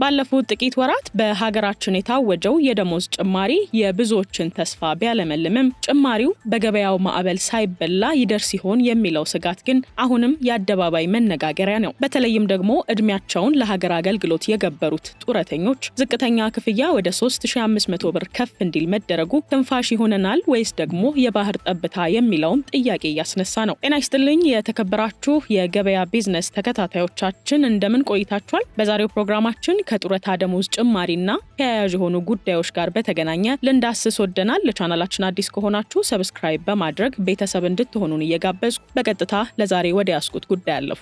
ባለፉት ጥቂት ወራት በሀገራችን የታወጀው የደሞዝ ጭማሪ የብዙዎችን ተስፋ ቢያለመልምም ጭማሪው በገበያው ማዕበል ሳይበላ ይደርስ ይሆን የሚለው ስጋት ግን አሁንም የአደባባይ መነጋገሪያ ነው። በተለይም ደግሞ እድሜያቸውን ለሀገር አገልግሎት የገበሩት ጡረተኞች ዝቅተኛ ክፍያ ወደ 3500 ብር ከፍ እንዲል መደረጉ ትንፋሽ ይሆነናል ወይስ ደግሞ የባህር ጠብታ የሚለውም ጥያቄ እያስነሳ ነው። ጤና ይስጥልኝ የተከበራችሁ የገበያ ቢዝነስ ተከታታዮቻችን እንደምን ቆይታችኋል? በዛሬው ፕሮግራማችን ከጡረታ ደሞዝ ጭማሪና ተያያዥ የሆኑ ጉዳዮች ጋር በተገናኘ ልንዳስስ ወደናል። ለቻናላችን አዲስ ከሆናችሁ ሰብስክራይብ በማድረግ ቤተሰብ እንድትሆኑን እየጋበዝኩ በቀጥታ ለዛሬ ወደ ያስኩት ጉዳይ አለፉ።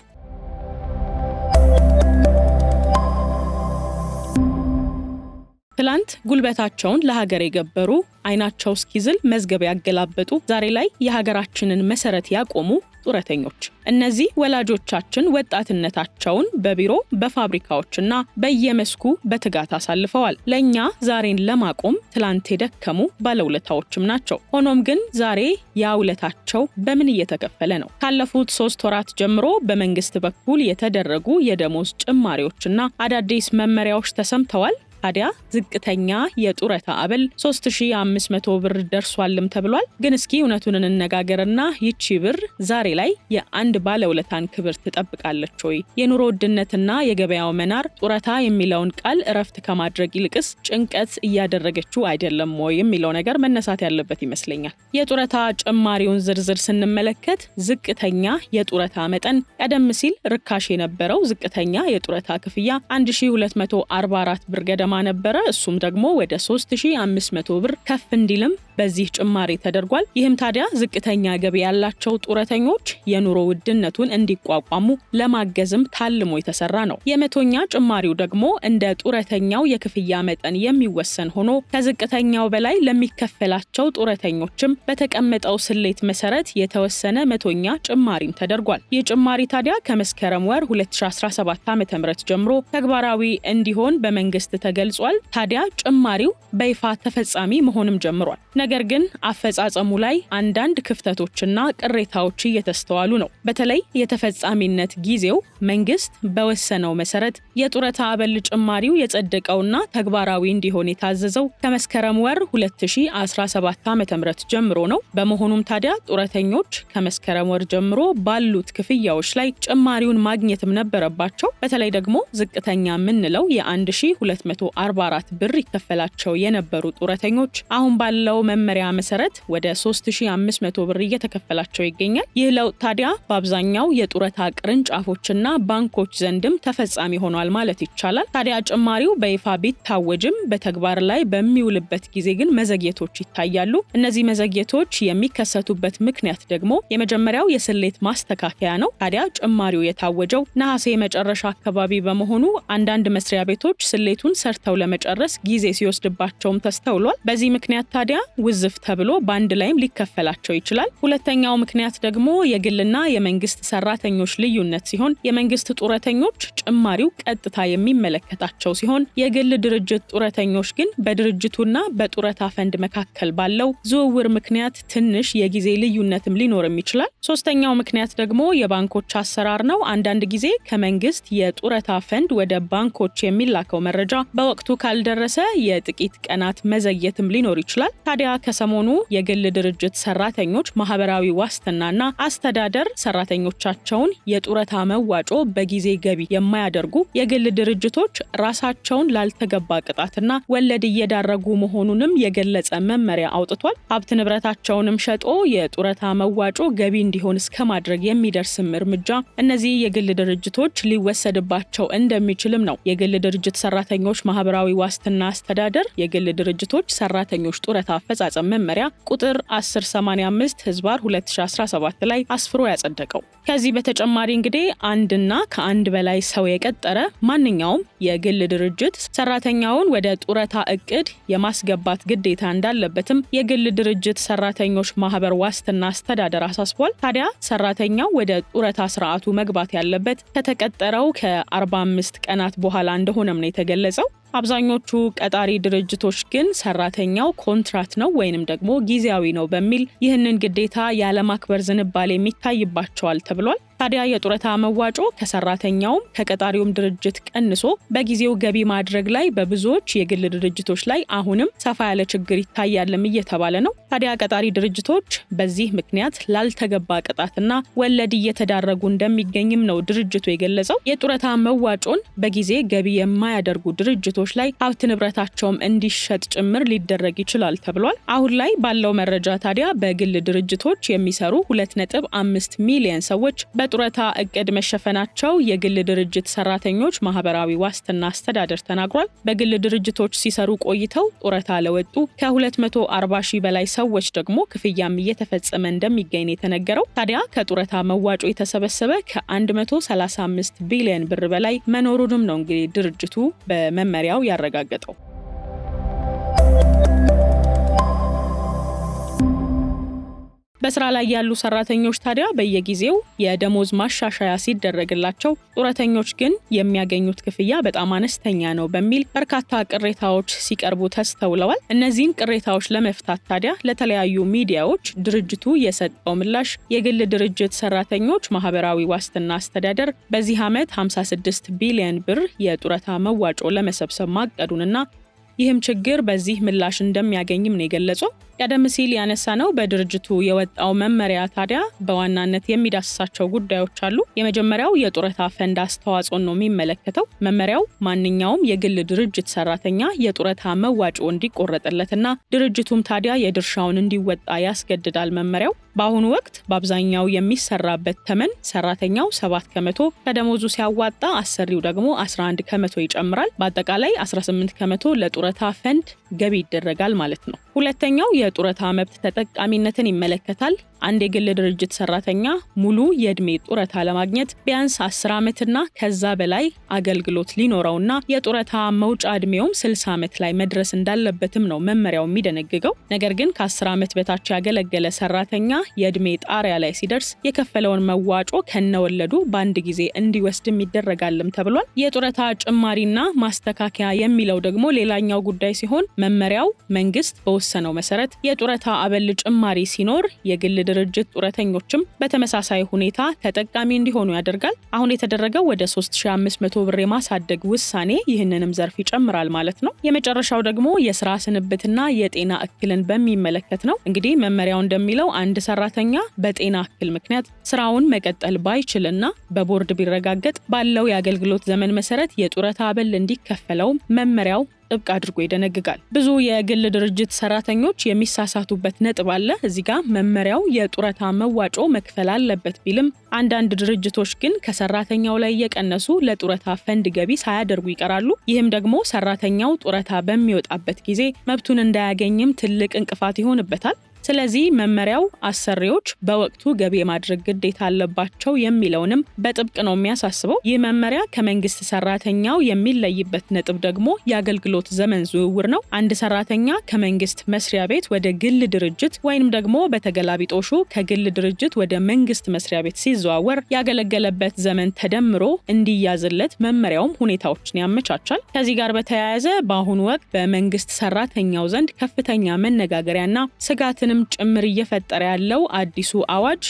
ትላንት ጉልበታቸውን ለሀገር የገበሩ አይናቸው እስኪዝል መዝገብ ያገላበጡ ዛሬ ላይ የሀገራችንን መሰረት ያቆሙ ጡረተኞች እነዚህ ወላጆቻችን ወጣትነታቸውን በቢሮ በፋብሪካዎችና በየመስኩ በትጋት አሳልፈዋል። ለኛ ዛሬን ለማቆም ትላንት የደከሙ ባለውለታዎችም ናቸው። ሆኖም ግን ዛሬ ያ ውለታቸው በምን እየተከፈለ ነው? ካለፉት 3 ወራት ጀምሮ በመንግስት በኩል የተደረጉ የደሞዝ ጭማሪዎችና አዳዲስ መመሪያዎች ተሰምተዋል። ታዲያ ዝቅተኛ የጡረታ አበል 3500 ብር ደርሷልም ተብሏል። ግን እስኪ እውነቱን እንነጋገርና ይቺ ብር ዛሬ ላይ የአንድ ባለውለታን ክብር ትጠብቃለች ወይ? የኑሮ ውድነትና የገበያው መናር ጡረታ የሚለውን ቃል እረፍት ከማድረግ ይልቅስ ጭንቀት እያደረገችው አይደለም ወይ የሚለው ነገር መነሳት ያለበት ይመስለኛል። የጡረታ ጭማሪውን ዝርዝር ስንመለከት ዝቅተኛ የጡረታ መጠን ቀደም ሲል ርካሽ የነበረው ዝቅተኛ የጡረታ ክፍያ 1244 ብር ገደማ ነበረ። እሱም ደግሞ ወደ 3500 ብር ከፍ እንዲልም በዚህ ጭማሪ ተደርጓል። ይህም ታዲያ ዝቅተኛ ገቢ ያላቸው ጡረተኞች የኑሮ ውድነቱን እንዲቋቋሙ ለማገዝም ታልሞ የተሰራ ነው። የመቶኛ ጭማሪው ደግሞ እንደ ጡረተኛው የክፍያ መጠን የሚወሰን ሆኖ ከዝቅተኛው በላይ ለሚከፈላቸው ጡረተኞችም በተቀመጠው ስሌት መሰረት የተወሰነ መቶኛ ጭማሪም ተደርጓል። ይህ ጭማሪ ታዲያ ከመስከረም ወር 2017 ዓ.ም ጀምሮ ተግባራዊ እንዲሆን በመንግስት ተገልጿል። ታዲያ ጭማሪው በይፋ ተፈጻሚ መሆንም ጀምሯል። ነገር ግን አፈጻጸሙ ላይ አንዳንድ ክፍተቶችና ቅሬታዎች እየተስተዋሉ ነው። በተለይ የተፈጻሚነት ጊዜው መንግስት በወሰነው መሰረት የጡረታ አበል ጭማሪው የጸደቀውና ተግባራዊ እንዲሆን የታዘዘው ከመስከረም ወር 2017 ዓ.ም ጀምሮ ነው። በመሆኑም ታዲያ ጡረተኞች ከመስከረም ወር ጀምሮ ባሉት ክፍያዎች ላይ ጭማሪውን ማግኘትም ነበረባቸው። በተለይ ደግሞ ዝቅተኛ የምንለው የ1244 ብር ይከፈላቸው የነበሩ ጡረተኞች አሁን ባለው መመሪያ መሰረት ወደ 3500 ብር እየተከፈላቸው ይገኛል። ይህ ለውጥ ታዲያ በአብዛኛው የጡረታ ቅርንጫፎችና ባንኮች ዘንድም ተፈጻሚ ሆኗል ማለት ይቻላል። ታዲያ ጭማሪው በይፋ ቢታወጅም በተግባር ላይ በሚውልበት ጊዜ ግን መዘግየቶች ይታያሉ። እነዚህ መዘግየቶች የሚከሰቱበት ምክንያት ደግሞ የመጀመሪያው የስሌት ማስተካከያ ነው። ታዲያ ጭማሪው የታወጀው ነሐሴ መጨረሻ አካባቢ በመሆኑ አንዳንድ መስሪያ ቤቶች ስሌቱን ሰርተው ለመጨረስ ጊዜ ሲወስድባቸውም ተስተውሏል። በዚህ ምክንያት ታዲያ ውዝፍ ተብሎ ባንድ ላይም ሊከፈላቸው ይችላል። ሁለተኛው ምክንያት ደግሞ የግልና የመንግስት ሰራተኞች ልዩነት ሲሆን የመንግስት ጡረተኞች ጭማሪው ቀጥታ የሚመለከታቸው ሲሆን የግል ድርጅት ጡረተኞች ግን በድርጅቱና በጡረታ ፈንድ መካከል ባለው ዝውውር ምክንያት ትንሽ የጊዜ ልዩነትም ሊኖርም ይችላል። ሶስተኛው ምክንያት ደግሞ የባንኮች አሰራር ነው። አንዳንድ ጊዜ ከመንግስት የጡረታ ፈንድ ወደ ባንኮች የሚላከው መረጃ በወቅቱ ካልደረሰ የጥቂት ቀናት መዘግየትም ሊኖር ይችላል። ታዲያ ከሰሞኑ የግል ድርጅት ሰራተኞች ማህበራዊ ዋስትናና አስተዳደር ሰራተኞቻቸውን የጡረታ መዋጮ በጊዜ ገቢ የማያደርጉ የግል ድርጅቶች ራሳቸውን ላልተገባ ቅጣትና ወለድ እየዳረጉ መሆኑንም የገለጸ መመሪያ አውጥቷል። ሀብት ንብረታቸውንም ሸጦ የጡረታ መዋጮ ገቢ እንዲሆን እስከ ማድረግ የሚደርስም እርምጃ እነዚህ የግል ድርጅቶች ሊወሰድባቸው እንደሚችልም ነው የግል ድርጅት ሰራተኞች ማህበራዊ ዋስትና አስተዳደር የግል ድርጅቶች ሰራተኞች ጡረታ አፈጻጸም መመሪያ ቁጥር 1085/2017 ላይ አስፍሮ ያጸደቀው። ከዚህ በተጨማሪ እንግዲህ አንድና ከአንድ በላይ ሰው የቀጠረ ማንኛውም የግል ድርጅት ሰራተኛውን ወደ ጡረታ እቅድ የማስገባት ግዴታ እንዳለበትም የግል ድርጅት ሰራተኞች ማህበር ዋስትና አስተዳደር አሳስቧል። ታዲያ ሰራተኛው ወደ ጡረታ ስርዓቱ መግባት ያለበት ከተቀጠረው ከ45 ቀናት በኋላ እንደሆነም ነው የተገለጸው። አብዛኞቹ ቀጣሪ ድርጅቶች ግን ሰራተኛው ኮንትራት ነው ወይንም ደግሞ ጊዜያዊ ነው በሚል ይህንን ግዴታ ያለማክበር ዝንባሌ የሚታይባቸዋል ተብሏል። ታዲያ የጡረታ መዋጮ ከሰራተኛውም ከቀጣሪውም ድርጅት ቀንሶ በጊዜው ገቢ ማድረግ ላይ በብዙዎች የግል ድርጅቶች ላይ አሁንም ሰፋ ያለ ችግር ይታያልም እየተባለ ነው። ታዲያ ቀጣሪ ድርጅቶች በዚህ ምክንያት ላልተገባ ቅጣትና ወለድ እየተዳረጉ እንደሚገኝም ነው ድርጅቱ የገለጸው። የጡረታ መዋጮን በጊዜ ገቢ የማያደርጉ ድርጅቶች ላይ ሀብት ንብረታቸውም እንዲሸጥ ጭምር ሊደረግ ይችላል ተብሏል። አሁን ላይ ባለው መረጃ ታዲያ በግል ድርጅቶች የሚሰሩ 2.5 ሚሊዮን ሰዎች በጡረታ እቅድ መሸፈናቸው የግል ድርጅት ሰራተኞች ማህበራዊ ዋስትና አስተዳደር ተናግሯል። በግል ድርጅቶች ሲሰሩ ቆይተው ጡረታ ለወጡ ከ240 ሺህ በላይ ሰዎች ደግሞ ክፍያም እየተፈጸመ እንደሚገኝ የተነገረው። ታዲያ ከጡረታ መዋጮ የተሰበሰበ ከ135 ቢሊዮን ብር በላይ መኖሩንም ነው እንግዲህ ድርጅቱ በመመሪያው ያረጋገጠው። በስራ ላይ ያሉ ሰራተኞች ታዲያ በየጊዜው የደሞዝ ማሻሻያ ሲደረግላቸው ጡረተኞች ግን የሚያገኙት ክፍያ በጣም አነስተኛ ነው በሚል በርካታ ቅሬታዎች ሲቀርቡ ተስተውለዋል። እነዚህን ቅሬታዎች ለመፍታት ታዲያ ለተለያዩ ሚዲያዎች ድርጅቱ የሰጠው ምላሽ የግል ድርጅት ሰራተኞች ማህበራዊ ዋስትና አስተዳደር በዚህ ዓመት 56 ቢሊዮን ብር የጡረታ መዋጮ ለመሰብሰብ ማቀዱንና ይህም ችግር በዚህ ምላሽ እንደሚያገኝም ነው የገለጸው። ቀደም ሲል ያነሳነው በድርጅቱ የወጣው መመሪያ ታዲያ በዋናነት የሚዳስሳቸው ጉዳዮች አሉ። የመጀመሪያው የጡረታ ፈንድ አስተዋጽኦን ነው የሚመለከተው። መመሪያው ማንኛውም የግል ድርጅት ሰራተኛ የጡረታ መዋጮ እንዲቆረጥለትና ድርጅቱም ታዲያ የድርሻውን እንዲወጣ ያስገድዳል። መመሪያው በአሁኑ ወቅት በአብዛኛው የሚሰራበት ተመን ሰራተኛው 7 ከመቶ ከደሞዙ ሲያዋጣ አሰሪው ደግሞ 11 ከመቶ ይጨምራል። በአጠቃላይ 18 ከመቶ ለጡረታ ፈንድ ገቢ ይደረጋል ማለት ነው። ሁለተኛው የጡረታ መብት ተጠቃሚነትን ይመለከታል። አንድ የግል ድርጅት ሰራተኛ ሙሉ የእድሜ ጡረታ ለማግኘት ቢያንስ 10 ዓመትና ከዛ በላይ አገልግሎት ሊኖረውና የጡረታ መውጫ እድሜውም 60 ዓመት ላይ መድረስ እንዳለበትም ነው መመሪያው የሚደነግገው። ነገር ግን ከ10 ዓመት በታች ያገለገለ ሰራተኛ የእድሜ ጣሪያ ላይ ሲደርስ የከፈለውን መዋጮ ከነወለዱ በአንድ ጊዜ እንዲወስድም ይደረጋልም ተብሏል። የጡረታ ጭማሪና ማስተካከያ የሚለው ደግሞ ሌላኛው ጉዳይ ሲሆን መመሪያው መንግስት በወሰነው መሰረት የጡረታ አበል ጭማሪ ሲኖር የግል ድርጅት ጡረተኞችም በተመሳሳይ ሁኔታ ተጠቃሚ እንዲሆኑ ያደርጋል። አሁን የተደረገው ወደ 3500 ብር የማሳደግ ውሳኔ ይህንንም ዘርፍ ይጨምራል ማለት ነው። የመጨረሻው ደግሞ የስራ ስንብትና የጤና እክልን በሚመለከት ነው። እንግዲህ መመሪያው እንደሚለው አንድ ሰራተኛ በጤና እክል ምክንያት ስራውን መቀጠል ባይችልና በቦርድ ቢረጋገጥ ባለው የአገልግሎት ዘመን መሰረት የጡረታ አበል እንዲከፈለው መመሪያው ጥብቅ አድርጎ ይደነግጋል። ብዙ የግል ድርጅት ሰራተኞች የሚሳሳቱበት ነጥብ አለ። እዚህ ጋር መመሪያው የጡረታ መዋጮ መክፈል አለበት ቢልም አንዳንድ ድርጅቶች ግን ከሰራተኛው ላይ የቀነሱ ለጡረታ ፈንድ ገቢ ሳያደርጉ ይቀራሉ። ይህም ደግሞ ሰራተኛው ጡረታ በሚወጣበት ጊዜ መብቱን እንዳያገኝም ትልቅ እንቅፋት ይሆንበታል። ስለዚህ መመሪያው አሰሪዎች በወቅቱ ገቢ የማድረግ ግዴታ አለባቸው የሚለውንም በጥብቅ ነው የሚያሳስበው። ይህ መመሪያ ከመንግስት ሰራተኛው የሚለይበት ነጥብ ደግሞ የአገልግሎት ዘመን ዝውውር ነው። አንድ ሰራተኛ ከመንግስት መስሪያ ቤት ወደ ግል ድርጅት ወይንም ደግሞ በተገላቢጦሹ ከግል ድርጅት ወደ መንግስት መስሪያ ቤት ሲዘዋወር ያገለገለበት ዘመን ተደምሮ እንዲያዝለት መመሪያውም ሁኔታዎችን ያመቻቻል። ከዚህ ጋር በተያያዘ በአሁኑ ወቅት በመንግስት ሰራተኛው ዘንድ ከፍተኛ መነጋገሪያና ስጋትን ጭምር እየፈጠረ ያለው አዲሱ አዋጅ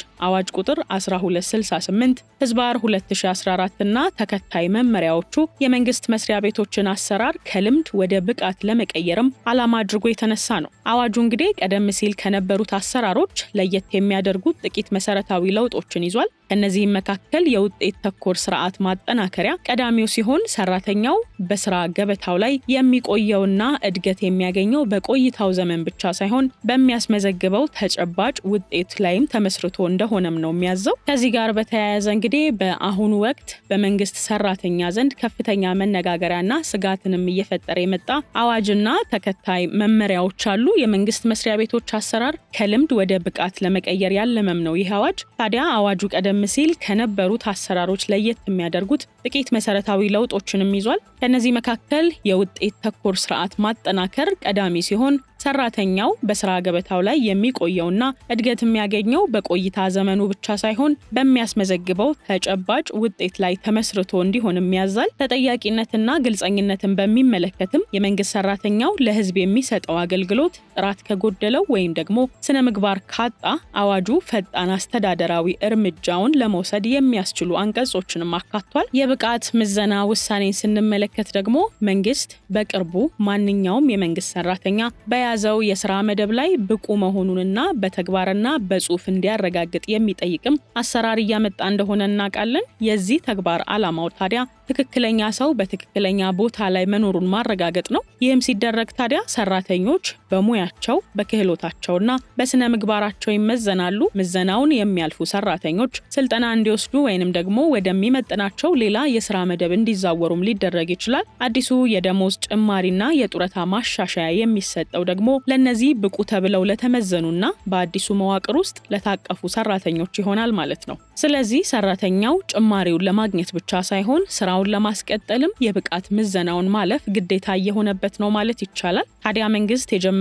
ቁጥር 1268/2014 እና ተከታይ መመሪያዎቹ የመንግስት መስሪያ ቤቶችን አሰራር ከልምድ ወደ ብቃት ለመቀየርም ዓላማ አድርጎ የተነሳ ነው። አዋጁ እንግዲህ ቀደም ሲል ከነበሩት አሰራሮች ለየት የሚያደርጉት ጥቂት መሰረታዊ ለውጦችን ይዟል። ከነዚህም መካከል የውጤት ተኮር ስርዓት ማጠናከሪያ ቀዳሚው ሲሆን ሰራተኛው በስራ ገበታው ላይ የሚቆየውና እድገት የሚያገኘው በቆይታው ዘመን ብቻ ሳይሆን በሚያስመዘግበው ተጨባጭ ውጤት ላይም ተመስርቶ እንደሆነም ነው የሚያዘው። ከዚህ ጋር በተያያዘ እንግዲህ በአሁኑ ወቅት በመንግስት ሰራተኛ ዘንድ ከፍተኛ መነጋገሪያና ስጋትንም እየፈጠረ የመጣ አዋጅና ተከታይ መመሪያዎች አሉ። የመንግስት መስሪያ ቤቶች አሰራር ከልምድ ወደ ብቃት ለመቀየር ያለመም ነው ይህ አዋጅ። ታዲያ አዋጁ ቀደም ሲል ከነበሩት አሰራሮች ለየት የሚያደርጉት ጥቂት መሰረታዊ ለውጦችንም ይዟል። ከነዚህ መካከል የውጤት ተኮር ስርዓት ማጠናከር ቀዳሚ ሲሆን ሰራተኛው በስራ ገበታው ላይ የሚቆየውና እድገት የሚያገኘው በቆይታ ዘመኑ ብቻ ሳይሆን በሚያስመዘግበው ተጨባጭ ውጤት ላይ ተመስርቶ እንዲሆን የሚያዛል። ተጠያቂነትና ግልጸኝነትን በሚመለከትም የመንግስት ሰራተኛው ለህዝብ የሚሰጠው አገልግሎት ጥራት ከጎደለው ወይም ደግሞ ስነ ምግባር ካጣ አዋጁ ፈጣን አስተዳደራዊ እርምጃውን ለመውሰድ የሚያስችሉ አንቀጾችንም አካቷል። የብቃት ምዘና ውሳኔን ስንመለከት ደግሞ መንግስት በቅርቡ ማንኛውም የመንግስት ሰራተኛ በያዘው የስራ መደብ ላይ ብቁ መሆኑንና በተግባርና በጽሁፍ እንዲያረጋግጥ የሚጠይቅም አሰራር እያመጣ እንደሆነ እናውቃለን። የዚህ ተግባር ዓላማው ታዲያ ትክክለኛ ሰው በትክክለኛ ቦታ ላይ መኖሩን ማረጋገጥ ነው። ይህም ሲደረግ ታዲያ ሰራተኞች በሙያቸው በክህሎታቸውና በስነ ምግባራቸው ይመዘናሉ። ምዘናውን የሚያልፉ ሰራተኞች ስልጠና እንዲወስዱ ወይንም ደግሞ ወደሚመጥናቸው ሌላ የስራ መደብ እንዲዛወሩም ሊደረግ ይችላል። አዲሱ የደሞዝ ጭማሪና የጡረታ ማሻሻያ የሚሰጠው ደግሞ ለነዚህ ብቁ ተብለው ለተመዘኑና በአዲሱ መዋቅር ውስጥ ለታቀፉ ሰራተኞች ይሆናል ማለት ነው። ስለዚህ ሰራተኛው ጭማሪውን ለማግኘት ብቻ ሳይሆን ስራውን ለማስቀጠልም የብቃት ምዘናውን ማለፍ ግዴታ እየሆነበት ነው ማለት ይቻላል። ታዲያ መንግስት የጀመራቸው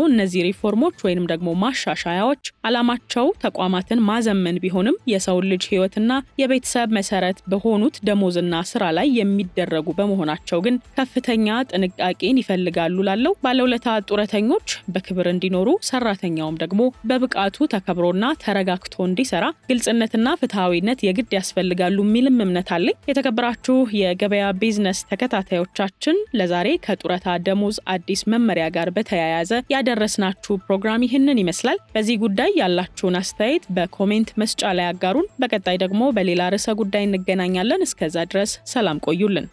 እነዚህ ሪፎርሞች ወይንም ደግሞ ማሻሻያዎች ዓላማቸው ተቋማትን ማዘመን ቢሆንም የሰው ልጅ ህይወትና የቤተሰብ መሰረት በሆኑት ደሞዝና ስራ ላይ የሚደረጉ በመሆናቸው ግን ከፍተኛ ጥንቃቄን ይፈልጋሉ። ላለው ባለውለታ ጡረተኞች በክብር እንዲኖሩ፣ ሰራተኛውም ደግሞ በብቃቱ ተከብሮና ተረጋግቶ እንዲሰራ ግልጽነትና ፍትሃዊነት የግድ ያስፈልጋሉ የሚልም እምነት አለኝ። የተከበራችሁ የገበያ ቢዝነስ ተከታታዮቻችን ለዛሬ ከጡረታ ደሞዝ አዲስ መመሪያ ጋር በተያያዘ ያደረስናችሁ ፕሮግራም ይህንን ይመስላል። በዚህ ጉዳይ ያላችሁን አስተያየት በኮሜንት መስጫ ላይ አጋሩን። በቀጣይ ደግሞ በሌላ ርዕሰ ጉዳይ እንገናኛለን። እስከዛ ድረስ ሰላም ቆዩልን።